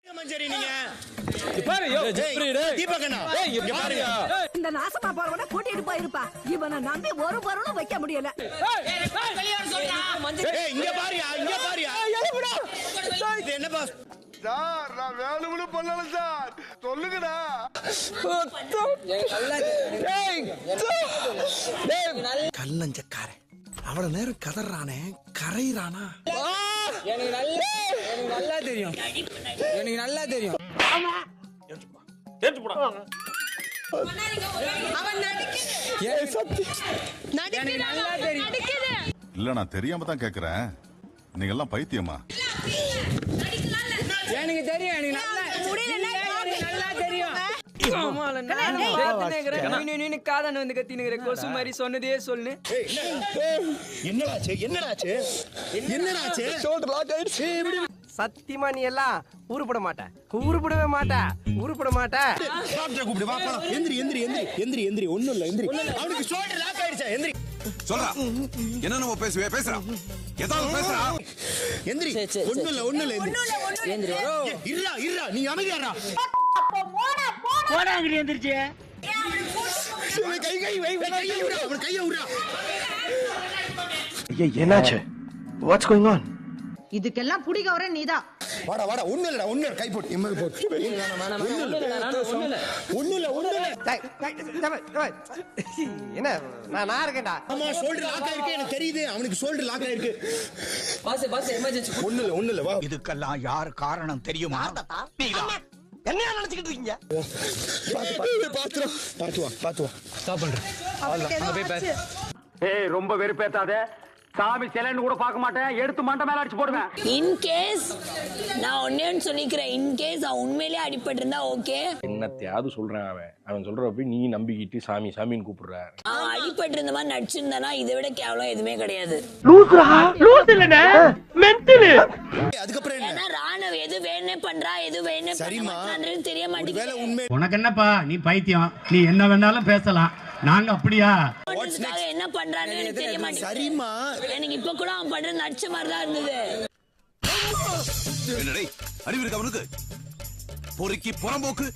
மஞ்சரி நீங்க பாரு யோ தீபகண்ணா இங்க பாருங்க இந்த நாசமா போறவன கூட்டிட்டு போயிருப்பா இவனை நம்பி ஒரு பொருளும் வைக்க முடியல ஏய் இங்க பாருயா இது என்னப்பா சார் நான் வேணும்னு பண்ணல சார் சொல்லுங்கடா கல்லஞ்சக்காரன் அவ்வளவு நேரம் கதறானே கரையிறானா எனக்கு நல்லா தெரியும் இல்ல நான் தெரியாம தான் கேக்குறேன். நீங்க எல்லாம் பைத்தியமா? எனக்கு தெரியும் நல்லா தெரியும் காதன் வந்து கத்தினுங்கிற கொசு மாதிரி சொன்னதே சொல்லு. என்னடாச்சு சத்தியமா நீ எல்லாம் உருப்பட உருப்படவே மாட்ட டாக்டர் கூப்பிடு வா போலாம் எந்திரி ஒண்ணும் இல்ல எந்திரி அவனுக்கு ஷோல்டர் லாக் ஆயிடுச்சு எந்திரி சொல்றா என்ன நம்ம பேசுறா ஏதாவது பேசுறா எந்திரி ஒண்ணும் இல்ல எந்திரி இருடா நீ அமைதியாடா போடாங்கடி எந்திரிச்சு கையை விடுறா என்னாச்சு வாட்ஸ் கோயிங் ஆன் இதுக்கெல்லாம் புடிக்கவரே நீதான் வாடா ஒண்ணு இல்ல கை போட்டு இம்மது போட்டு ஒண்ணு இல்ல என்ன நான் இருக்கேன்டா ஆமா ஷோல்டர் லாக் ஆயிருக்கு எனக்கு தெரியுது அவனுக்கு ஷோல்டர் லாக் ஆயிருக்கு பாஸ் எமர்ஜென்சி ஒண்ணு இல்ல வா இதுக்கெல்லாம் யார் காரணம் தெரியுமா என்னையா நினைச்சுக்கிட்டு இருக்கீங்க பாத்து வா ஸ்டாப் பண்றேன் அங்க போய் பாரு. ஏய் ரொம்ப வெறுப்பேத்தாதே சாமி சிலைன்னு கூட பார்க்க மாட்டேன் எடுத்து மண்டை மேல அடிச்சு போடுவேன். இன்கேஸ் நான் ஒன்னே சொல்லிக்கிறேன், இன்கேஸ் அவன் உண்மையிலேயே அடிபட்டு இருந்தா ஓகே. என்னத்தையாவது சொல்றான் அவன் சொல்றப்ப நீ நம்பிக்கிட்டு சாமின்னு கூப்பிடுற. அவன் அடிபட்டு இருந்த மாதிரி நடிச்சிருந்தானா இதை விட கேவலம் எதுவுமே கிடையாது. அதுக்கப்புறம் என்ன ஏன்னா ராணவ் எது வேணே பண்றா எது வேணே பண்றான்றது தெரிய மாட்டேங்குது. உண்மை உனக்கு என்னப்பா நீ பைத்தியம், நீ என்ன வேணாலும் பேசலாம், நாங்க அப்படியா? என்ன பண்றான்னு எனக்கு தெரிய மாட்டேங்குது. சரிமா எனக்கு இப்ப கூட அவன் பண்ற நடிச்ச மாதிரி தான் இருந்தது. அறிவு இருக்கு அவனுக்கு பொறுக்கி புறம்போக்கு